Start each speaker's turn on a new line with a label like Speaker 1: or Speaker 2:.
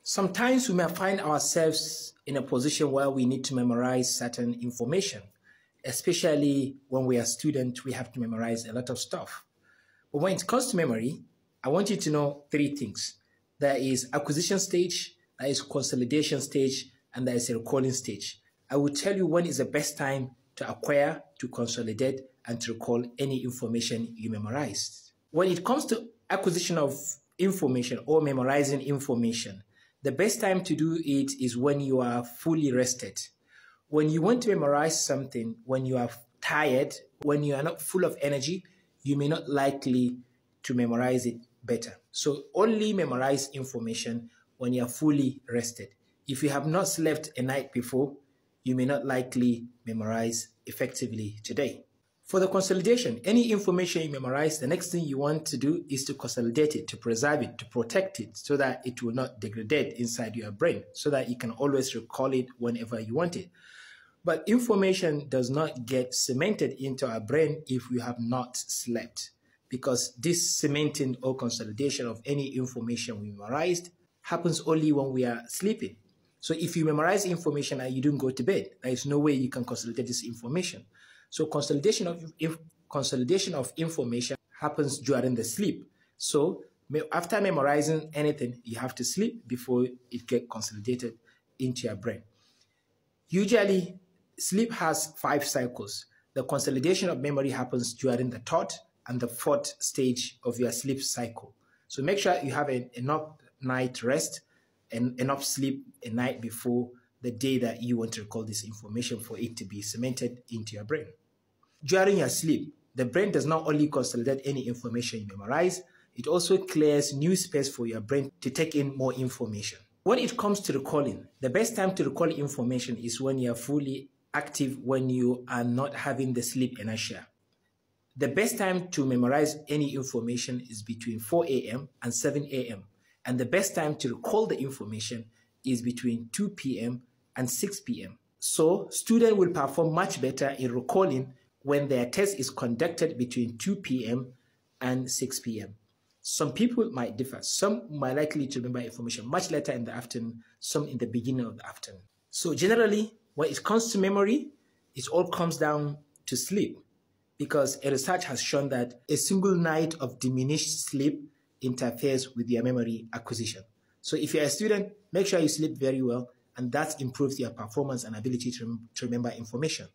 Speaker 1: Sometimes we may find ourselves in a position where we need to memorize certain information, especially when we are students, we have to memorize a lot of stuff. But when it comes to memory, I want you to know three things. There is acquisition stage, there is consolidation stage, and there is a recalling stage. I will tell you when is the best time to acquire, to consolidate, and to recall any information you memorized. When it comes to acquisition of information or memorizing information, the best time to do it is when you are fully rested. When you want to memorize something, when you are tired, when you are not full of energy, you may not likely to memorize it better. So only memorize information when you are fully rested. If you have not slept a night before, you may not likely memorize effectively today. For the consolidation, any information you memorize, the next thing you want to do is to consolidate it, to preserve it, to protect it, so that it will not degrade inside your brain, so that you can always recall it whenever you want it. But information does not get cemented into our brain if we have not slept, because this cementing or consolidation of any information we memorized happens only when we are sleeping. So if you memorize information and you don't go to bed, there is no way you can consolidate this information. So consolidation of information happens during the sleep. So after memorizing anything, you have to sleep before it gets consolidated into your brain. Usually, sleep has 5 cycles. The consolidation of memory happens during the third and the fourth stage of your sleep cycle. So make sure you have enough night rest and enough sleep a night before the day that you want to recall this information for it to be cemented into your brain. During your sleep, the brain does not only consolidate any information you memorize, it also clears new space for your brain to take in more information. When it comes to recalling, the best time to recall information is when you are fully active, when you are not having the sleep inertia. The best time to memorize any information is between 4 a.m. and 7 a.m. And the best time to recall the information is between 2 p.m. and 6 p.m. So students will perform much better in recalling when their test is conducted between 2 p.m. and 6 p.m. Some people might differ. Some might likely to remember information much later in the afternoon, some in the beginning of the afternoon. So generally, when it comes to memory, it all comes down to sleep, because a research has shown that a single night of diminished sleep interferes with your memory acquisition. So if you're a student, make sure you sleep very well, and that improves your performance and ability to remember information.